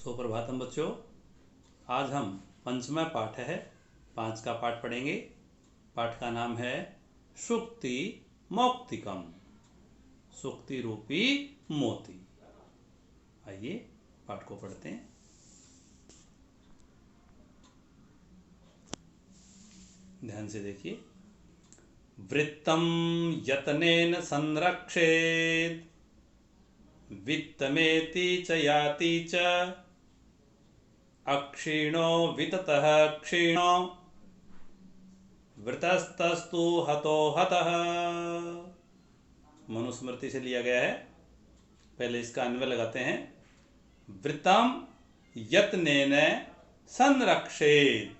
सुप्रभातम बच्चों, आज हम पंचमा पाठ है 5 का पाठ पढ़ेंगे। पाठ का नाम है सुक्ति मौक्तिकम, सुक्ति रूपी मोती। आइए पाठ को पढ़ते हैं। ध्यान से देखिए। वृत्तं यत्नेन संरक्षेत् वित्तमेति च याति च अक्षीणो विततः क्षीणो वृतस्तस्तु हतो हतः। मनुस्मृति से लिया गया है। पहले इसका अन्वय लगाते हैं। वृत्तम यत्नेन संरक्षेत्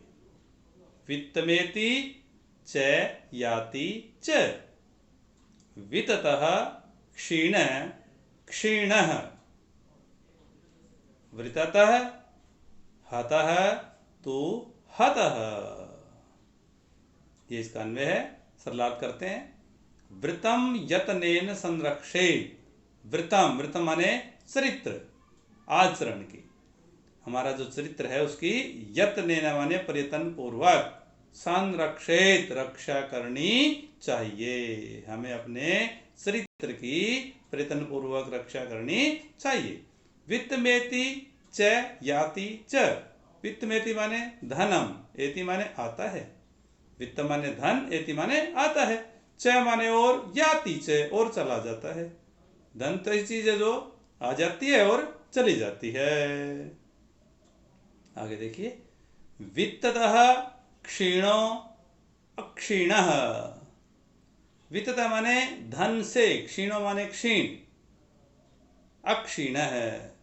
वित्तमेति च याति च विततः क्षीण क्षीणः वृततः हतः तु हतः। ये इसका अन्वय है। सरलार्थ करते हैं। वृत्तम यत्नेन संरक्षेत्। वृत्तम, वृत्तम माने चरित्र, आचरण की, हमारा जो चरित्र है उसकी यत्नेन माने प्रयत्न पूर्वक, संरक्षेत रक्षा करनी चाहिए। हमें अपने चरित्र की प्रयत्न पूर्वक रक्षा करनी चाहिए। वित्तमेति च याति च। वित्तमेति माने धनम, एति माने आता है। वित्त माने धन, एति माने आता है। च माने और, याति च और चला जाता है। धन तो ऐसी चीज है जो आ जाती है और चली जाती है। आगे देखिए। वित्ततः क्षीणो अक्षीणः। वित्ततः माने धन से, क्षीणो माने क्षीण, अक्षीण है,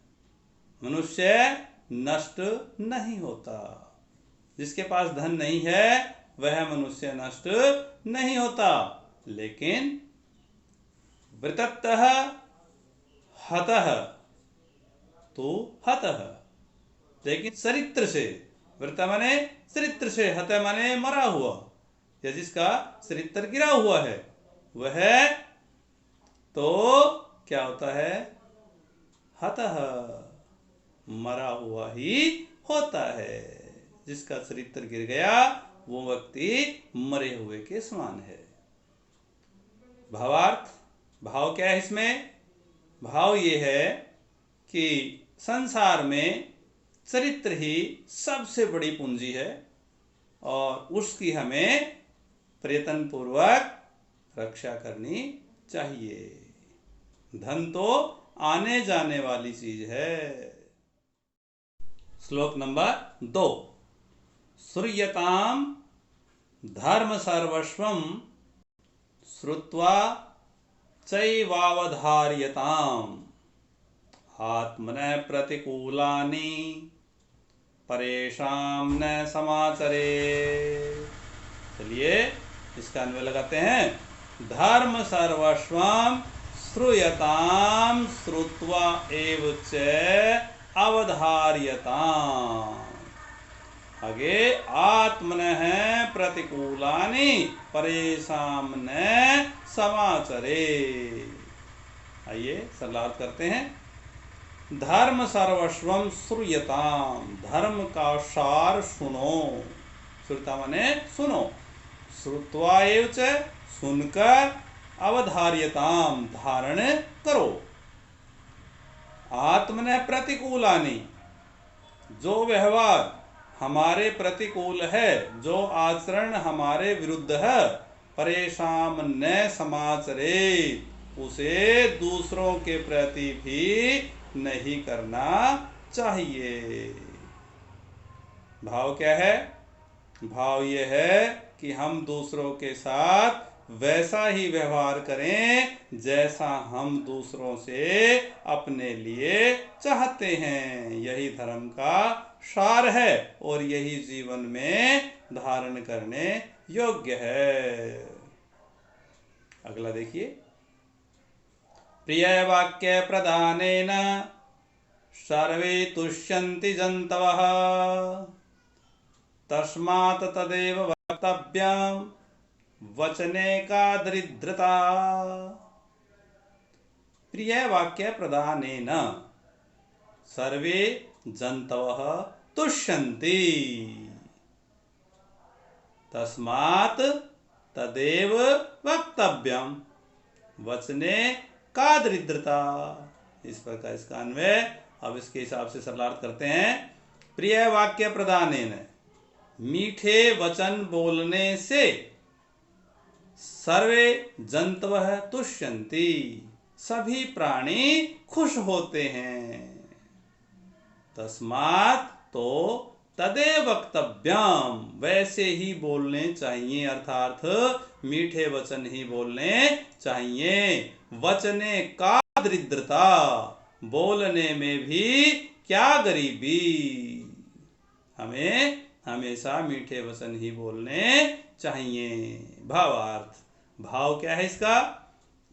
मनुष्य नष्ट नहीं होता। जिसके पास धन नहीं है वह मनुष्य नष्ट नहीं होता। लेकिन वृततः हतः तो हतः, लेकिन चरित्र से, वृत माने चरित्र से, हत माने मरा हुआ, या जिसका चरित्र गिरा हुआ है वह तो क्या होता है? हतः, मरा हुआ ही होता है। जिसका चरित्र गिर गया वो व्यक्ति मरे हुए के समान है। भावार्थ, भाव क्या है इसमें? भाव ये है कि संसार में चरित्र ही सबसे बड़ी पूंजी है और उसकी हमें प्रयत्न पूर्वक रक्षा करनी चाहिए। धन तो आने जाने वाली चीज है। श्लोक नंबर 2। श्रूयताम धर्म सर्वस्वम श्रुत्वा चैवावधार्यताम आत्मनः प्रतिकूलानि परेषां न समाचरे। चलिए इसका अन्वय लगाते हैं। धर्म सर्वस्वम श्रूयताम श्रुत्वा एव च अवधार्यताम। आगे आत्मनः प्रतिकूलानि परेषां न समाचरे। आइए सरलार्थ करते हैं। धर्म सर्वस्वम श्रूयताम, धर्म का सार सुनो। श्रुता माने सुनो, श्रुत्वा एव च सुनकर, अवधार्यताम धारण करो। आत्मनः प्रतिकूलानि, जो व्यवहार हमारे प्रतिकूल है, जो आचरण हमारे विरुद्ध है, परेशान न समाचरे, उसे दूसरों के प्रति भी नहीं करना चाहिए। भाव क्या है? भाव यह है कि हम दूसरों के साथ वैसा ही व्यवहार करें जैसा हम दूसरों से अपने लिए चाहते हैं। यही धर्म का सार है और यही जीवन में धारण करने योग्य है। अगला देखिए। प्रिय वाक्य प्रदानेन सर्वे तुष्यन्ति जन्तवः तस्मात् तदेव वक्तव्यम् वचने का दरिद्रता। प्रिय वाक्य प्रदानेन सर्वे जन्तवः तुष्यन्ति। तस्मात् तदेव वक्तव्यम वचने का दरिद्रता। इस प्रकार इसका अन्वय अब इसके हिसाब से सरलार्थ करते हैं। प्रिय वाक्य प्रदानेन, मीठे वचन बोलने से सर्वे जंतवः तुष्यन्ति, सभी प्राणी खुश होते हैं। तस्मात् तो तदेव वक्तव्यम, वैसे ही बोलने चाहिए, अर्थात मीठे वचन ही बोलने चाहिए। वचने का दरिद्रता, बोलने में भी क्या गरीबी। हमें हमेशा मीठे वचन ही बोलने चाहिए। भावार्थ, भाव क्या है इसका?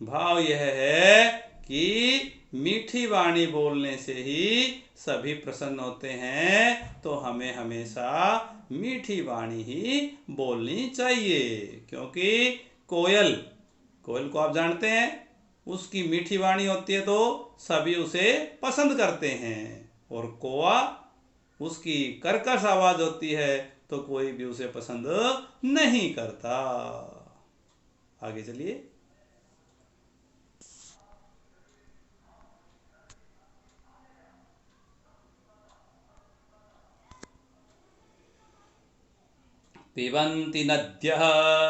भाव यह है कि मीठी वाणी बोलने से ही सभी प्रसन्न होते हैं, तो हमें हमेशा मीठी वाणी ही बोलनी चाहिए। क्योंकि कोयल को आप जानते हैं, उसकी मीठी वाणी होती है तो सभी उसे पसंद करते हैं। और कौवा, उसकी कर्कश आवाज होती है तो कोई भी उसे पसंद नहीं करता। आगे चलिए। पिबन्ति नद्यः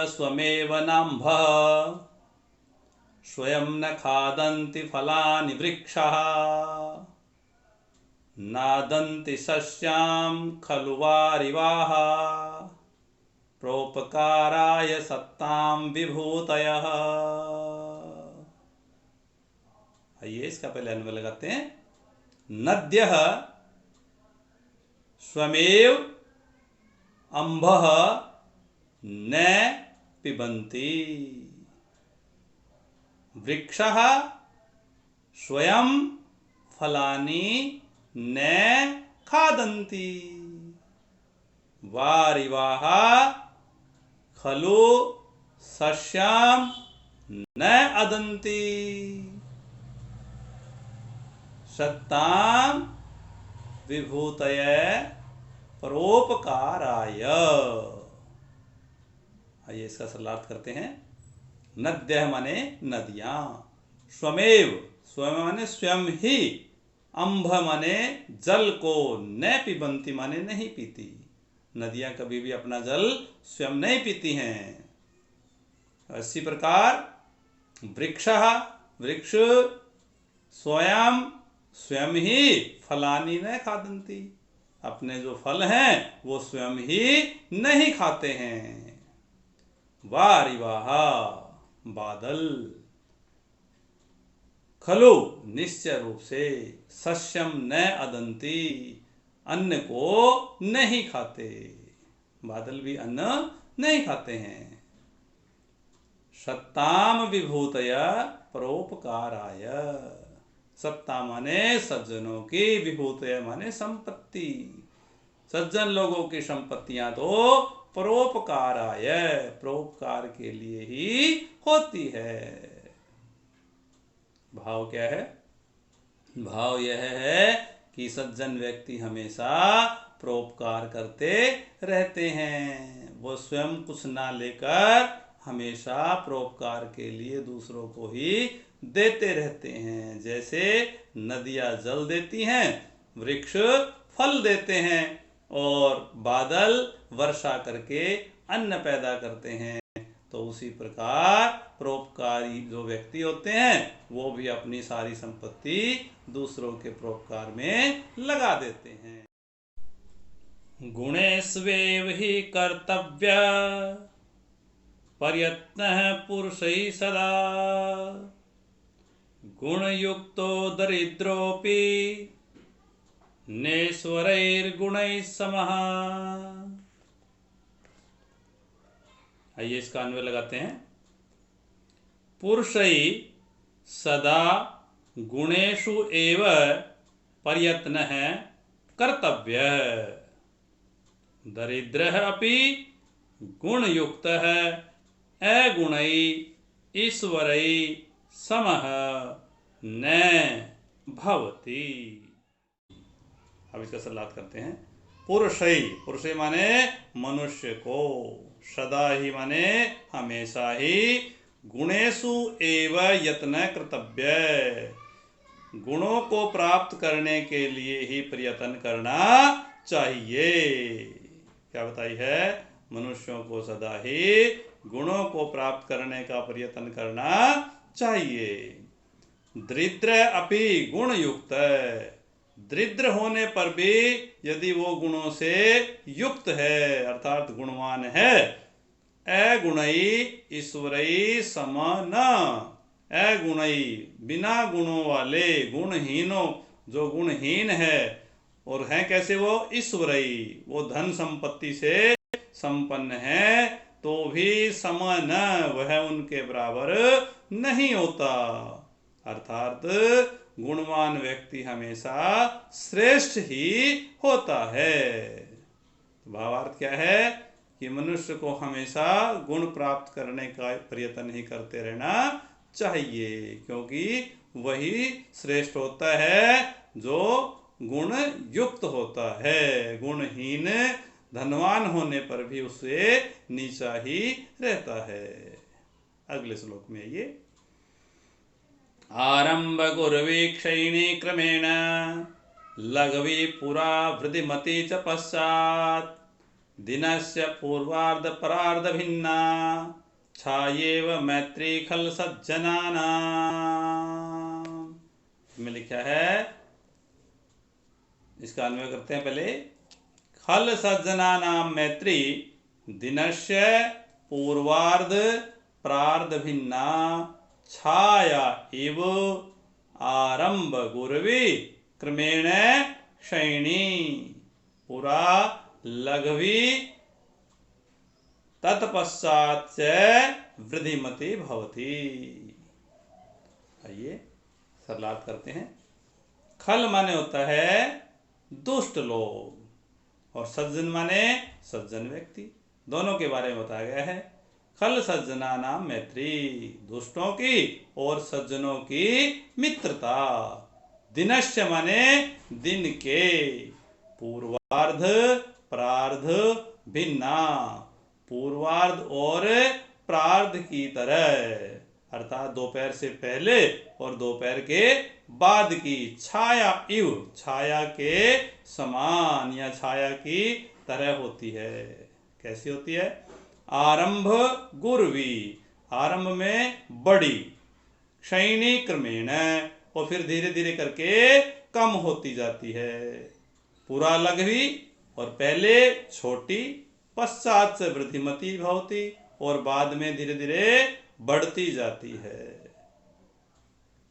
स्वमेव नाम्भः, स्वयं न खादन्ति फलानि वृक्षाः, नादन्ति सस्यां खलु वारिवाः, प्रोपकाराय सत्तां विभूतयः। आइए इसका पहले अन्वय लगाते हैं। नद्यः स्वमेव अम्भः न पिबन्ति, वृक्षः स्वयं फलानि न खादन्ति, वारिवाः खलु सस्यां न अदन्ति, सत्तां विभूतय परोपकाराय। आइए इसका सरलार्थ करते हैं। नद्यः माने नदियां, स्वमेव, स्वयं माने स्वयं ही, अम्भ माने जल को, न पिबंती माने नहीं पीती। नदियां कभी भी अपना जल स्वयं नहीं पीती हैं। इसी प्रकार वृक्षः, वृक्ष स्वयं ही फलानि न खादन्ति, अपने जो फल हैं वो स्वयं ही नहीं खाते हैं। वारिवाः बादल, खलु निश्चय रूप से, सस्यम न अदंती अन्न को नहीं खाते, बादल भी अन्न नहीं खाते हैं। सत्ताम विभूतय परोपकाराय, सत्ता माने सज्जनों की, विभूतय माने संपत्ति, सज्जन लोगों की संपत्तियां तो परोपकाराय, परोपकार के लिए ही होती है। भाव क्या है? भाव यह है कि सज्जन व्यक्ति हमेशा परोपकार करते रहते हैं। वो स्वयं कुछ ना लेकर हमेशा परोपकार के लिए दूसरों को ही देते रहते हैं। जैसे नदियां जल देती हैं, वृक्ष फल देते हैं और बादल वर्षा करके अन्न पैदा करते हैं, तो उसी प्रकार परोपकारी जो व्यक्ति होते हैं वो भी अपनी सारी संपत्ति दूसरों के परोपकार में लगा देते हैं। गुणेष्वेव हि कर्तव्य प्रयत्नः पुरुषैः सदा, गुणयुक्तो दरिद्रोऽपि नेश्वरैर्गुणैः समः। आइए इसका अन्वय लगाते हैं। पुरुषै सदा गुणेषु एव प्रयत्नः कर्तव्यः, दरिद्रः अपि गुणयुक्तः अगुणैः ईश्वरैः समः न भवति। अब इसका सलाद करते हैं। पुरुषै, पुरुषै माने मनुष्य को, सदा ही माने हमेशा ही, गुणेषु एव यत्न कर्तव्य, गुणों को प्राप्त करने के लिए ही प्रयत्न करना चाहिए। क्या बताई है? मनुष्यों को सदा ही गुणों को प्राप्त करने का प्रयत्न करना चाहिए। दरिद्र अपि गुण युक्त, दरिद्र होने पर भी यदि वो गुणों से युक्त है अर्थात गुणवान है, अगुणई ईश्वरई सम न, अगुणई बिना गुणों वाले, गुणहीनों, जो गुणहीन है और है कैसे वो, ईश्वरई, वो धन संपत्ति से संपन्न है तो भी सम न, वह उनके बराबर नहीं होता। अर्थात गुणवान व्यक्ति हमेशा श्रेष्ठ ही होता है। भावार्थ क्या है कि मनुष्य को हमेशा गुण प्राप्त करने का प्रयत्न ही करते रहना चाहिए, क्योंकि वही श्रेष्ठ होता है जो गुण युक्त होता है। गुणहीन धनवान होने पर भी उससे नीचा ही रहता है। अगले श्लोक में ये आरंभ गुरवी क्षयिणी क्रमेण लघवी पुरा वृद्धिमती च पश्चात् दिनस्य पूर्वार्ध परार्ध भिन्ना छायेव मैत्री खल सज्जनानां। में लिखा है, इसका अन्वय करते हैं पहले। खल सज्जनानां मैत्री दिनस्य पूर्वार्ध प्रार्ध भिन्ना छाया इव आरंभ गुरवी क्रमेण क्षयिणी पुरा लघवी तत्पश्चात् वृद्धिमती भवति। आइए सरलार्थ करते हैं। खल माने होता है दुष्ट लोग और सज्जन माने सज्जन व्यक्ति, दोनों के बारे में बताया गया है। खल सज्जना नाम मैत्री, दुष्टों की और सज्जनों की मित्रता। दिनश्य माने दिन के, पूर्वार्ध प्रार्ध भिन्ना, पूर्वार्ध और प्रार्ध की तरह अर्थात दोपहर से पहले और दोपहर के बाद की। छाया इव, छाया के समान या छाया की तरह होती है। कैसी होती है? आरंभ गुरवी, आरंभ में बड़ी, क्षयिणी क्रमेण, और फिर धीरे धीरे करके कम होती जाती है। पुरा लघवी, और पहले छोटी, पश्चात से वृद्धिमती भवती, और बाद में धीरे धीरे बढ़ती जाती है।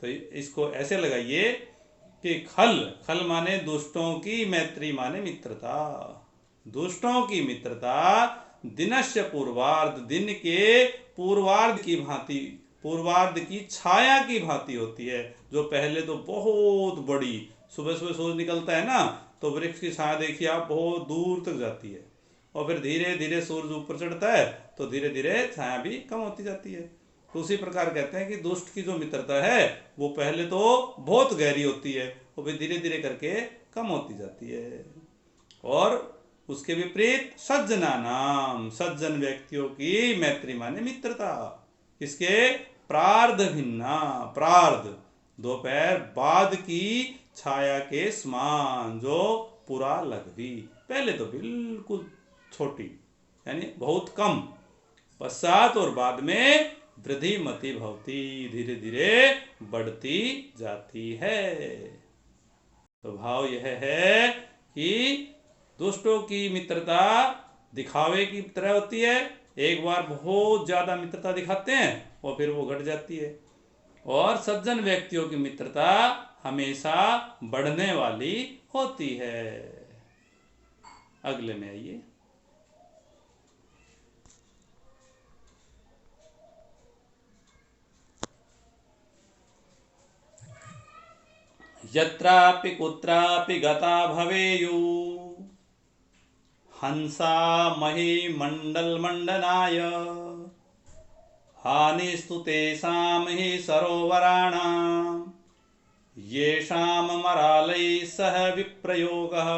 तो इसको ऐसे लगाइए कि खल, खल माने दुष्टों की, मैत्री माने मित्रता। दुष्टों की मित्रता दिनस्य पूर्वार्ध, दिन के पूर्वार्ध की भांति, पूर्वार्ध की छाया की भांति होती है। जो पहले तो बहुत बड़ी, सुबह सुबह सूरज निकलता है ना, तो वृक्ष की छाया देखिए आप बहुत दूर तक जाती है, और फिर धीरे धीरे सूरज ऊपर चढ़ता है तो धीरे धीरे छाया भी कम होती जाती है। तो उसी प्रकार कहते हैं कि दुष्ट की जो मित्रता है वो पहले तो बहुत गहरी होती है और फिर धीरे धीरे करके कम होती जाती है। और उसके विपरीत सज्जना नाम, सज्जन व्यक्तियों की मैत्री माने मित्रता। इसके प्रार्ध भिन्ना, प्रार्ध दोपहर बाद की छाया के समान, जो पुरा लघवी, पहले तो बिल्कुल छोटी यानी बहुत कम, पश्चात और बाद में वृद्धिमती भवती, धीरे धीरे बढ़ती जाती है। तो भाव यह है कि दुष्टों की मित्रता दिखावे की तरह होती है। एक बार बहुत ज्यादा मित्रता दिखाते हैं और फिर वो घट जाती है। और सज्जन व्यक्तियों की मित्रता हमेशा बढ़ने वाली होती है। अगले में आइए। यत्रापि कुत्रापि गता भवेयु हंसा मही मंडल मंडनाय हानिस्तु तेषां हि सरोवराणां येषाम मरालय सह विप्रयोगः।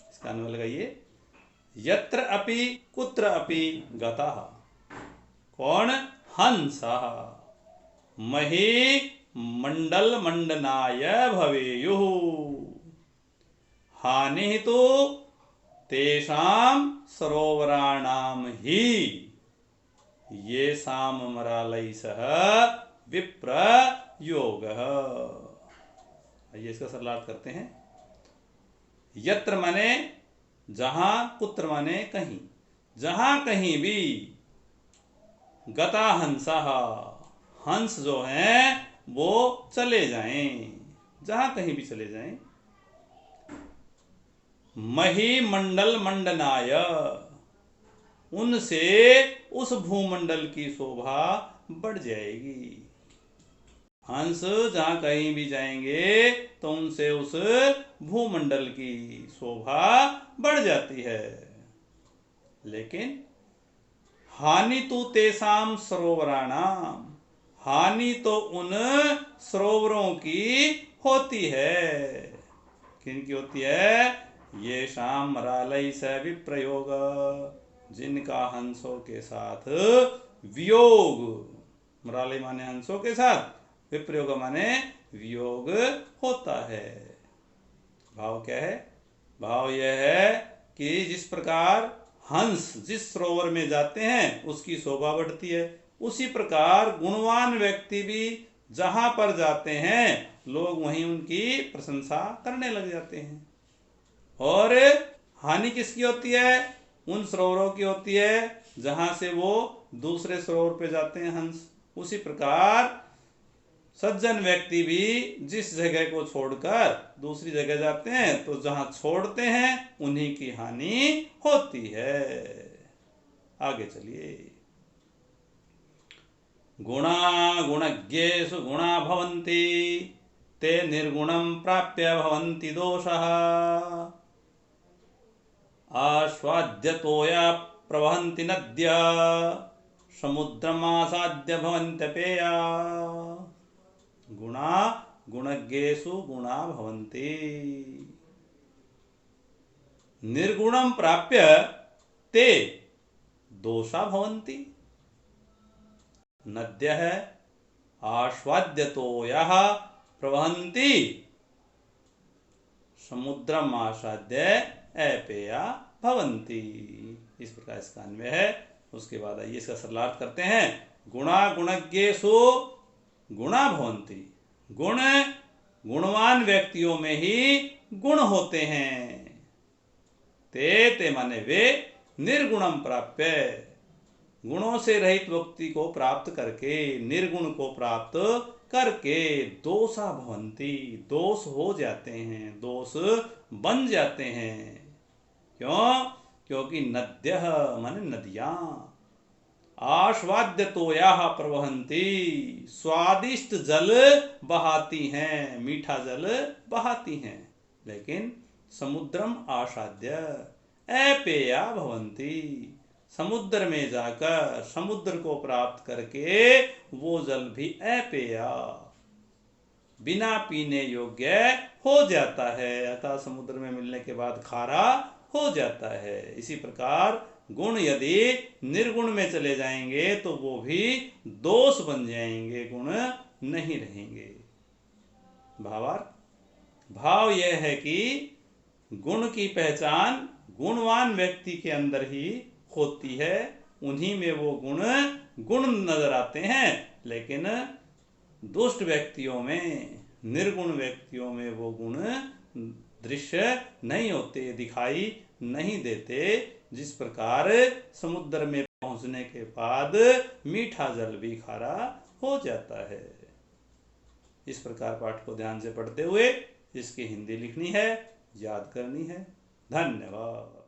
इसका अनुवाद लगाइए, यत्र अपि कुत्र अपि गतः कौन हंसः मही मंडल मंडनाय भवेयुः हानि तो तेषाम सरोवराणाम ही येषाम मरालय सह विप्रयोगः। आइए इसका सरलार्थ करते हैं। यत्र माने जहां, कुत्र माने कहीं, जहां कहीं भी, गता हंसः हंस जो हैं वो चले जाएं, जहां कहीं भी चले जाएं। मही मंडल मंडनाय उनसे उस भूमंडल की शोभा बढ़ जाएगी। हंस जहां कहीं भी जाएंगे तो उनसे उस भूमंडल की शोभा बढ़ जाती है। लेकिन हानि तो तेसाम सरोवराणाम हानि तो उन सरोवरों की होती है। किनकी होती है? ये शाम मरालय से विप्रयोग जिनका हंसों के साथ वियोग, मरालय माने हंसों के साथ, विप्रयोग माने वियोग होता है। भाव क्या है? भाव यह है कि जिस प्रकार हंस जिस सरोवर में जाते हैं उसकी शोभा बढ़ती है, उसी प्रकार गुणवान व्यक्ति भी जहां पर जाते हैं लोग वहीं उनकी प्रशंसा करने लग जाते हैं। और हानि किसकी होती है? उन सरोवरों की होती है जहां से वो दूसरे सरोवर पे जाते हैं हंस। उसी प्रकार सज्जन व्यक्ति भी जिस जगह को छोड़कर दूसरी जगह जाते हैं तो जहां छोड़ते हैं उन्हीं की हानि होती है। आगे चलिए। गुणा गुणज्ञेषु गुणा भवन्ति ते निर्गुणं प्राप्य भवन्ति दोषः आस्वाद्यतोया प्रवहन्ति नद्या समुद्रमासाद्य भवन्त्यपेया। गुणा गुणज्ञेषु गुणा भवन्ति निर्गुणं प्राप्य ते दोषा भवन्ति नद्यः आस्वाद्यतो यः प्रवहन्ति समुद्रम आसाद्य अपेया भवन्ति। इस प्रकार इसका अन्वय है। उसके बाद आइए इसका सरलार्थ करते हैं। गुणा गुणज्ञेषु गुणा भवन्ति गुण गुणवान व्यक्तियों में ही गुण होते हैं। ते माने वे निर्गुणम प्राप्य गुणों से रहित व्यक्ति को प्राप्त करके, निर्गुण को प्राप्त करके दोषा भवन्ति दोष हो जाते हैं, दोष बन जाते हैं। क्यों? क्योंकि नद्यः माने नदियां आस्वाद्यतोयाः प्रवहन्ति स्वादिष्ट जल बहाती हैं, मीठा जल बहाती हैं, लेकिन समुद्रम आसाद्य अपेया भवन्ति समुद्र में जाकर समुद्र को प्राप्त करके वो जल भी अपेया बिना पीने योग्य हो जाता है, अतः समुद्र में मिलने के बाद खारा हो जाता है। इसी प्रकार गुण यदि निर्गुण में चले जाएंगे तो वो भी दोष बन जाएंगे, गुण नहीं रहेंगे। भावार्थ भाव यह है कि गुण की पहचान गुणवान व्यक्ति के अंदर ही होती है, उन्हीं में वो गुण नजर आते हैं, लेकिन दुष्ट व्यक्तियों में, निर्गुण व्यक्तियों में वो गुण दृश्य नहीं होते, दिखाई नहीं देते। जिस प्रकार समुद्र में पहुंचने के बाद मीठा जल भी खारा हो जाता है। इस प्रकार पाठ को ध्यान से पढ़ते हुए इसकी हिंदी लिखनी है, याद करनी है। धन्यवाद।